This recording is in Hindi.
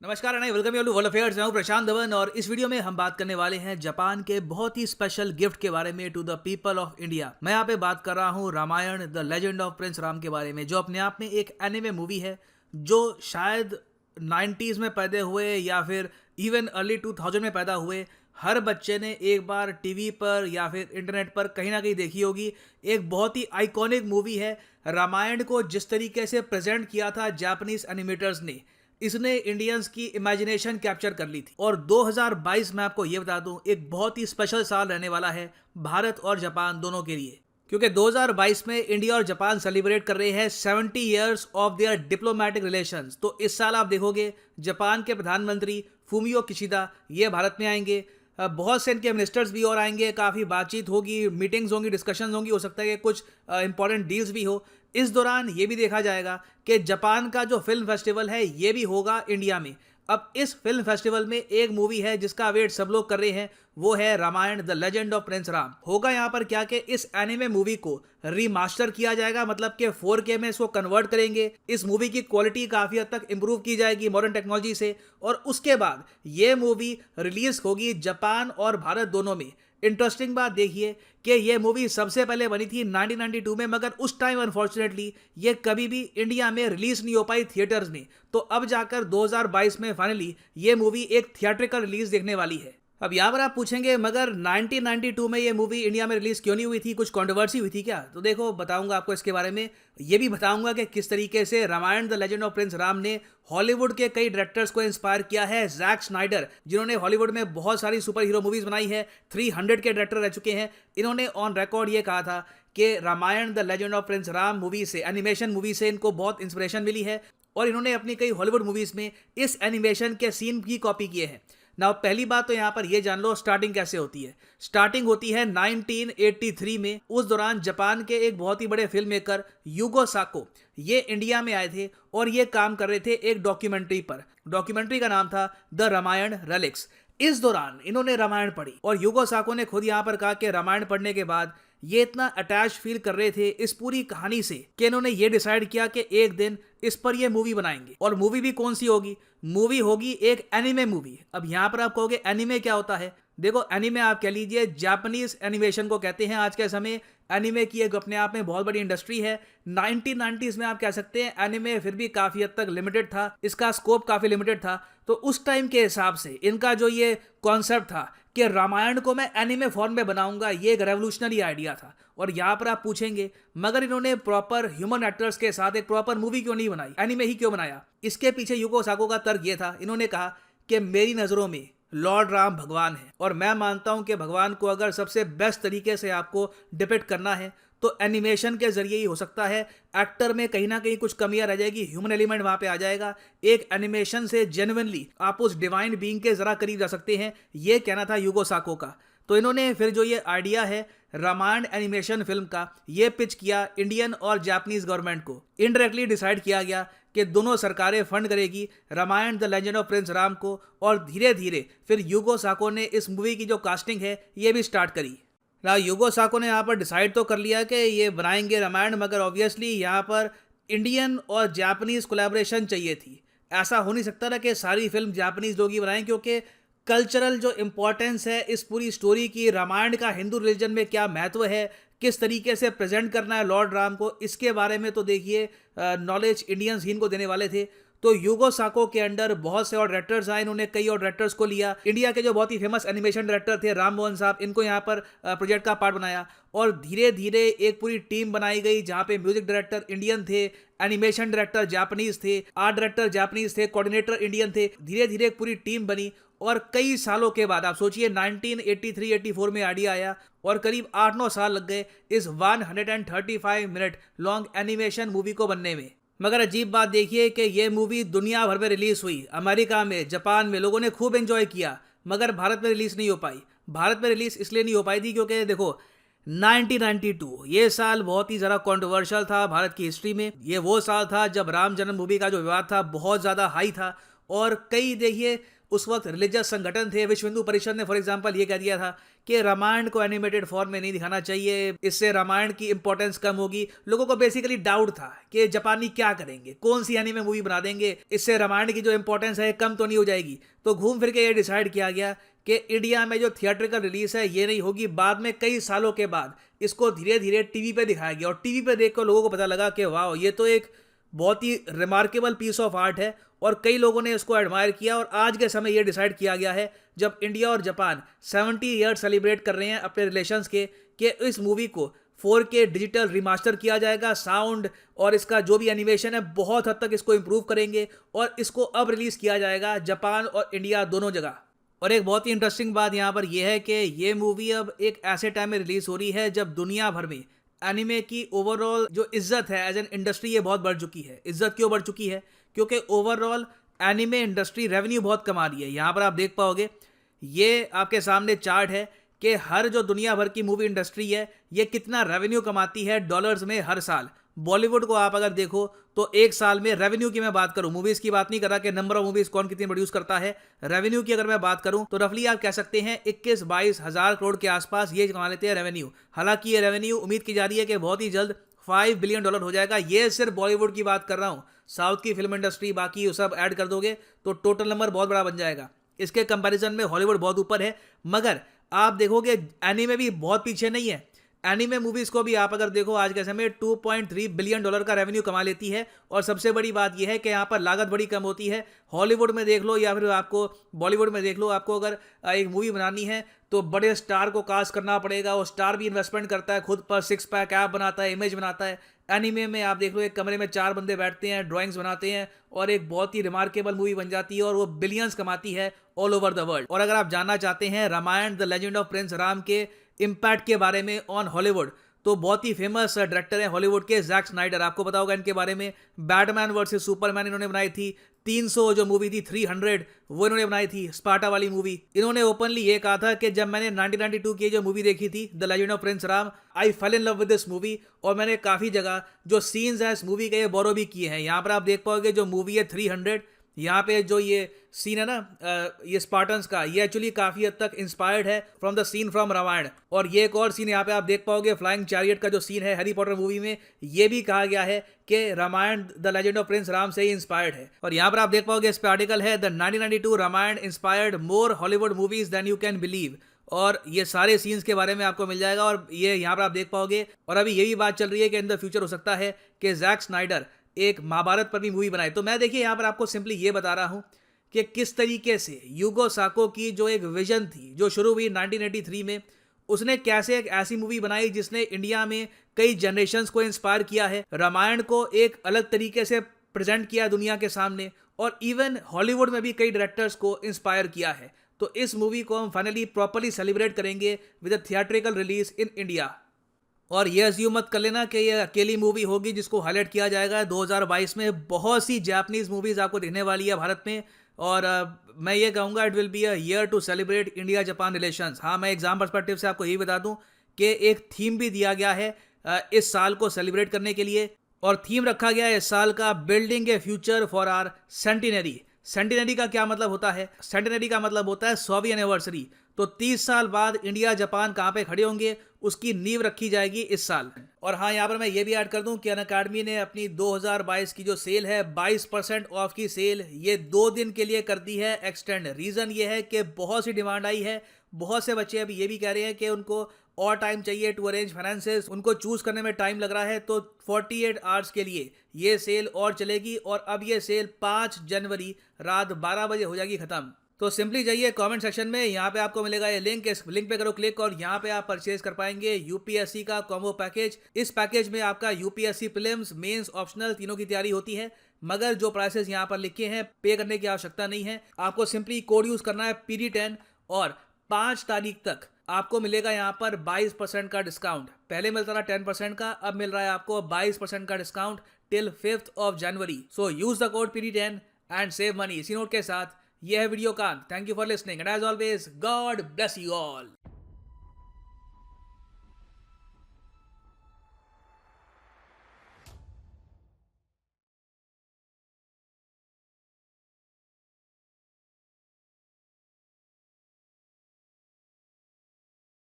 नमस्कार Anay, welcome you to world affairs. मैं हूं प्रशांत धवन और इस वीडियो में हम बात करने वाले हैं जापान के बहुत ही स्पेशल गिफ्ट के बारे में to the people of India. मैं यहाँ पे बात कर रहा हूँ Ramayana the legend of prince Ram के बारे में, जो अपने आप में एक एनिमे मूवी है जो शायद 90s में पैदा हुए या फिर इवन अर्ली 2000 में पैदा हुए हर बच्चे ने एक बार टीवी पर या फिर इंटरनेट पर कहीं ना कहीं देखी होगी। एक बहुत ही आइकॉनिक मूवी है। रामायण को जिस तरीके से प्रेजेंट किया था जापानीज एनिमेटर्स ने, इसने इंडियंस की इमेजिनेशन कैप्चर कर ली थी। और 2022 में आपको ये बता दूं, एक बहुत ही स्पेशल साल रहने वाला है भारत और जापान दोनों के लिए, क्योंकि 2022 में इंडिया और जापान सेलिब्रेट कर रहे हैं 70 years of their diplomatic relations. तो इस साल आप देखोगे जापान के प्रधानमंत्री फूमियो किशिदा ये भारत में आएंगे। बहुत से इनके मिनिस्टर्स भी और आएंगे, काफ़ी बातचीत होगी, मीटिंग्स होंगी, डिस्कशंस होंगी, हो सकता है कि कुछ इंपॉर्टेंट डील्स भी हो। इस दौरान ये भी देखा जाएगा कि जापान का जो फिल्म फेस्टिवल है ये भी होगा इंडिया में। अब इस फिल्म फेस्टिवल में एक मूवी है जिसका वेट सब लोग कर रहे हैं, वो है Ramayana the legend of prince Ram. होगा यहाँ पर क्या कि इस एनिमे मूवी को रीमास्टर किया जाएगा, मतलब कि 4K में इसको कन्वर्ट करेंगे। इस मूवी की क्वालिटी काफ़ी हद तक इंप्रूव की जाएगी मॉडर्न टेक्नोलॉजी से, और उसके बाद ये मूवी रिलीज होगी जापान और भारत दोनों में। इंटरेस्टिंग बात देखिए कि ये मूवी सबसे पहले बनी थी 1992 में, मगर उस टाइम अनफॉर्चुनेटली ये कभी भी इंडिया में रिलीज नहीं हो पाई थिएटर्स में। तो अब जाकर 2022 में फाइनली ये मूवी एक थिएट्रिकल रिलीज देखने वाली है। अब यहाँ पर आप पूछेंगे मगर 1992 में ये मूवी इंडिया में रिलीज क्यों नहीं हुई थी, कुछ कंट्रोवर्सी हुई थी क्या? तो देखो बताऊंगा आपको इसके बारे में। ये भी बताऊंगा कि किस तरीके से Ramayana the legend of prince Ram ने हॉलीवुड के कई डायरेक्टर्स को इंस्पायर किया है। जैक स्नाइडर, जिन्होंने हॉलीवुड में बहुत सारी सुपर हीरो मूवीज बनाई है, 300 के डायरेक्टर रह चुके हैं, इन्होंने ऑन रिकॉर्ड ये कहा था कि Ramayana the legend of prince Ram movie से, एनिमेशन मूवी से इनको बहुत इंस्पिरेशन मिली है, और इन्होंने अपनी कई हॉलीवुड मूवीज में इस एनिमेशन के सीन की कॉपी किए हैं। ना पहली बात तो यहाँ पर ये जान लो स्टार्टिंग कैसे होती है। स्टार्टिंग होती है 1983 में। उस दौरान जापान के एक बहुत ही बड़े फिल्म मेकर यूगो साको ये इंडिया में आए थे और ये काम कर रहे थे एक डॉक्यूमेंट्री पर। डॉक्यूमेंट्री का नाम था द रामायण रेलिक्स। इस दौरान इन्होंने रामायण पढ़ी और यूगो साको ने खुद यहाँ पर कहा कि रामायण पढ़ने के बाद ये इतना अटैच फील कर रहे थे इस पूरी कहानी से कि इन्होंने ये डिसाइड किया कि एक दिन इस पर ये मूवी बनाएंगे। और मूवी भी कौन सी होगी? मूवी होगी एक एनिमे मूवी। अब यहाँ पर आप कहोगे एनिमे क्या होता है? देखो, एनिमे आप कह लीजिए जापानीज एनिमेशन को कहते हैं। आज के समय एनिमे की एक अपने आप में बहुत बड़ी इंडस्ट्री है। 1990s में आप कह सकते हैं एनिमे फिर भी काफ़ी हद तक लिमिटेड था, इसका स्कोप काफ़ी लिमिटेड था। तो उस टाइम के हिसाब से इनका जो ये कॉन्सेप्ट था कि रामायण को मैं एनिमे फॉर्म में बनाऊंगा, ये एक रेवोल्यूशनरी आइडिया था। और यहाँ पर आप पूछेंगे मगर इन्होंने प्रॉपर ह्यूमन एक्टर्स के साथ एक प्रॉपर मूवी क्यों नहीं बनाई, एनिमे ही क्यों बनाया? इसके पीछे यूगो साको का तर्क ये था, इन्होंने कहा कि मेरी नज़रों में लॉर्ड राम भगवान है, और मैं मानता हूं कि भगवान को अगर सबसे बेस्ट तरीके से आपको डिपिक्ट करना है तो एनिमेशन के जरिए ही हो सकता है। एक्टर में कहीं ना कहीं कुछ कमियां रह जाएगी, ह्यूमन एलिमेंट वहां पे आ जाएगा। एक एनिमेशन से जेन्युइनली आप उस डिवाइन बीइंग के जरा करीब जा सकते हैं, ये कहना था यूगो साको का। तो इन्होंने फिर जो ये आइडिया है रामायण एनिमेशन फिल्म का, ये पिच किया इंडियन और जापानीज गवर्नमेंट को। इनडायरेक्टली डिसाइड किया गया कि दोनों सरकारें फंड करेगी Ramayana the legend of prince Ram को, और धीरे धीरे फिर यूगो साको ने इस मूवी की जो कास्टिंग है ये भी स्टार्ट करी। ना यूगो साको ने यहाँ पर डिसाइड तो कर लिया कि ये बनाएंगे रामायण, मगर ऑब्वियसली यहाँ पर इंडियन और जापानीज कोलैबोरेशन चाहिए थी। ऐसा हो नहीं सकता था कि सारी फिल्म जापानीज लोग ही बनाएं, क्योंकि कल्चरल जो इम्पोर्टेंस है इस पूरी स्टोरी की, रामायण का हिंदू रिलीजन में क्या महत्व है, किस तरीके से प्रेजेंट करना है लॉर्ड राम को, इसके बारे में तो देखिए नॉलेज इंडियंस ही इनको देने वाले थे। तो यूगो साको के अंडर बहुत से और डायरेक्टर्स आए, इन्होंने कई और डायरेक्टर्स को लिया। इंडिया के जो बहुत ही फेमस एनिमेशन डायरेक्टर थे राम मोहन साहब, इनको यहाँ पर प्रोजेक्ट का पार्ट बनाया, और धीरे धीरे एक पूरी टीम बनाई गई जहाँ पे म्यूजिक डायरेक्टर इंडियन थे, एनिमेशन डायरेक्टर जापानीज थे, आर्ट डायरेक्टर जापानीज थे, कोऑर्डिनेटर इंडियन थे। धीरे धीरे एक पूरी टीम बनी और कई सालों के बाद आप सोचिए 1983-84 में आइडिया आया और करीब 8-9 साल लग गए इस 135 मिनट लॉन्ग एनिमेशन मूवी को बनने में। मगर अजीब बात देखिए कि ये मूवी दुनिया भर में रिलीज हुई, अमेरिका में, जापान में लोगों ने खूब एंजॉय किया, मगर भारत में रिलीज नहीं हो पाई। भारत में रिलीज इसलिए नहीं हो पाई थी क्योंकि देखो 1992 ये साल बहुत ही ज़्यादा कंट्रोवर्शियल था भारत की हिस्ट्री में। ये वो साल था जब राम जन्मभूमि का जो विवाद था बहुत ज़्यादा हाई था, और कई देखिए उस वक्त रिलीजियस संगठन थे। विश्व हिंदू परिषद ने फॉर एग्जांपल ये कह दिया था कि रामायण को एनिमेटेड फॉर्म में नहीं दिखाना चाहिए, इससे रामायण की इंपॉर्टेंस कम होगी। लोगों को बेसिकली डाउट था कि जापानी क्या करेंगे, कौन सी एनीमे मूवी बना देंगे, इससे रामायण की जो इंपॉर्टेंस है कम तो नहीं हो जाएगी। तो घूम फिर के ये डिसाइड किया गया कि इंडिया में जो थिएट्रिकल रिलीज है ये नहीं होगी, बाद में कई सालों के बाद इसको धीरे धीरे टीवी पे दिखाया गया और टीवी पे देख कर लोगों को पता लगा कि वाह, ये तो एक बहुत ही रिमार्केबल पीस ऑफ आर्ट है और कई लोगों ने इसको एडमायर किया। और आज के समय ये डिसाइड किया गया है, जब इंडिया और जापान 70 ईयर सेलिब्रेट कर रहे हैं अपने रिलेशंस के, कि इस मूवी को 4K डिजिटल रिमास्टर किया जाएगा। साउंड और इसका जो भी एनिमेशन है बहुत हद तक इसको इंप्रूव करेंगे और इसको अब रिलीज किया जाएगा जापान और इंडिया दोनों जगह। और एक बहुत ही इंटरेस्टिंग बात यहाँ पर यह है कि ये मूवी अब एक ऐसे टाइम में रिलीज हो रही है जब दुनिया भर में एनिमे की ओवरऑल जो इज्जत है एज एन इंडस्ट्री ये बहुत बढ़ चुकी है। इज्जत क्यों बढ़ चुकी है? क्योंकि ओवरऑल एनिमे इंडस्ट्री रेवेन्यू बहुत कमा रही है। यहाँ पर आप देख पाओगे, ये आपके सामने चार्ट है कि हर जो दुनिया भर की मूवी इंडस्ट्री है ये कितना रेवेन्यू कमाती है डॉलर्स में हर साल। बॉलीवुड को आप अगर देखो तो एक साल में रेवेन्यू की मैं बात करूं, मूवीज की बात नहीं कर रहा कि नंबर ऑफ मूवीज कौन कितनी प्रोड्यूस करता है, रेवेन्यू की अगर मैं बात करूं तो रफली आप कह सकते हैं 21-22 हज़ार करोड़ के आसपास ये कमा लेते हैं रेवेन्यू। हालांकि ये रेवेन्यू उम्मीद की जा रही है कि बहुत ही जल्द $5 बिलियन हो जाएगा। ये सिर्फ बॉलीवुड की बात कर रहा हूं, साउथ की फिल्म इंडस्ट्री बाकी सब ऐड कर दोगे तो टोटल नंबर बहुत बड़ा बन जाएगा। इसके कंपैरिजन में हॉलीवुड बहुत ऊपर है, मगर आप देखोगे एनीमे भी बहुत पीछे नहीं है। एनीमे मूवीज को भी आप अगर देखो आज के समय $2.3 बिलियन का रेवेन्यू कमा लेती है। और सबसे बड़ी बात यह है कि यहाँ पर लागत बड़ी कम होती है। हॉलीवुड में देख लो या फिर आपको बॉलीवुड में देख लो, आपको अगर एक मूवी बनानी है तो बड़े स्टार को कास्ट करना पड़ेगा और स्टार भी इन्वेस्टमेंट करता है खुद पर, 6 पैक ऐप बनाता है, इमेज बनाता है। एनीमे में आप देख लो एक कमरे में 4 बंदे बैठते हैं, ड्राइंग्स बनाते हैं और एक बहुत ही रिमार्केबल मूवी बन जाती है और वो बिलियंस कमाती है ऑल ओवर द वर्ल्ड। और अगर आप जानना चाहते हैं Ramayana the legend of prince Ram के इम्पैक्ट के बारे में ऑन हॉलीवुड, तो बहुत ही फेमस डायरेक्टर हैं हॉलीवुड के जैक स्नाइडर। आपको पता होगा इनके बारे में, बैटमैन वर्सेस सुपरमैन इन्होंने बनाई थी, 300 जो मूवी थी 300 वो इन्होंने बनाई थी, स्पार्टा वाली मूवी। इन्होंने ओपनली ये कहा था कि जब मैंने 1992 की जो मूवी देखी थी the legend of prince Ram, I fail in love with this movie. और मैंने काफ़ी जगह जो सीन्स हैं इस मूवी के ये बोरो भी किए हैं। यहाँ पर आप देख पाओगे जो मूवी है 300, यहाँ पे जो ये सीन है ना ये स्पार्टन्स का, ये एक्चुअली काफ़ी हद तक इंस्पायर्ड है from the scene from Ramayana. और ये एक और सीन यहाँ पे आप देख पाओगे फ्लाइंग चैरियट का जो सीन है हैरी पॉटर मूवी में, ये भी कहा गया है कि Ramayana the legend of prince Ram से ही इंस्पायर्ड है। और यहाँ पर आप देख पाओगे इस पे आर्टिकल है the 1992 Ramayana inspired more Hollywood movies than you can believe. और ये सारे सीन्स के बारे में आपको मिल जाएगा और ये यहाँ पर आप देख पाओगे। और अभी ये भी बात चल रही है कि इन द फ्यूचर हो सकता है कि जैक स्नाइडर एक महाभारत पर भी मूवी बनाए। तो मैं देखिए यहाँ पर आपको सिंपली ये बता रहा हूँ कि किस तरीके से यूगो साको की जो एक विजन थी जो शुरू हुई 1983 में, उसने कैसे एक ऐसी मूवी बनाई जिसने इंडिया में कई जनरेशन्स को इंस्पायर किया है, रामायण को एक अलग तरीके से प्रेजेंट किया दुनिया के सामने और इवन हॉलीवुड में भी कई डायरेक्टर्स को इंस्पायर किया है। तो इस मूवी को हम फाइनली प्रॉपरली सेलिब्रेट करेंगे with a theatrical release in India. और ये अज्यूम मत कर लेना कि ये अकेली मूवी होगी जिसको हाईलाइट किया जाएगा। 2022 में बहुत सी जापानीज मूवीज आपको दिखने वाली है भारत में। और मैं ये कहूँगा it will be a year to celebrate India Japan relations. हाँ, मैं एग्जाम पर्सपेक्टिव से आपको यही बता दूं कि एक थीम भी दिया गया है इस साल को सेलिब्रेट करने के लिए। और थीम रखा गया है इस साल का building a future for our centenary. Centenary का क्या मतलब होता है? सेंटिनरी का मतलब होता है 100वीं एनिवर्सरी। तो 30 साल बाद इंडिया जापान कहाँ पे खड़े होंगे उसकी नींव रखी जाएगी इस साल। और हाँ, यहाँ पर मैं ये भी ऐड कर दूं कि अनअकैडमी ने अपनी 2022 की जो सेल है 22% ऑफ की सेल ये 2 दिन के लिए कर दी है एक्सटेंड। रीज़न ये है कि बहुत सी डिमांड आई है, बहुत से बच्चे अभी ये भी कह रहे हैं कि उनको और टाइम चाहिए टू अरेंज फाइनेंसेस, उनको चूज करने में टाइम लग रहा है। तो 48 आवर्स के लिए ये सेल और चलेगी और अब ये सेल 5 जनवरी रात 12 बजे हो जाएगी खत्म। तो सिंपली जाइए कमेंट सेक्शन में, यहाँ पे आपको मिलेगा ये लिंक, इस लिंक पे करो क्लिक और यहाँ पे आप परचेज कर पाएंगे यूपीएससी का कॉम्बो पैकेज। इस पैकेज में आपका यूपीएससी प्रीलिम्स मेंस ऑप्शनल तीनों की तैयारी होती है, मगर जो प्राइसेस यहाँ पर लिखे हैं पे करने की आवश्यकता नहीं है। आपको सिंपली कोड यूज करना है PD10 और 5 तारीख तक आपको मिलेगा यहाँ पर 22% का डिस्काउंट। पहले मिलता था 10% का, अब मिल रहा है आपको 22% का डिस्काउंट टिल 5 जनवरी। So use the code PD10 and save money. इसी नोट के साथ यह है वीडियो का। Thank you for listening and as always God bless you all.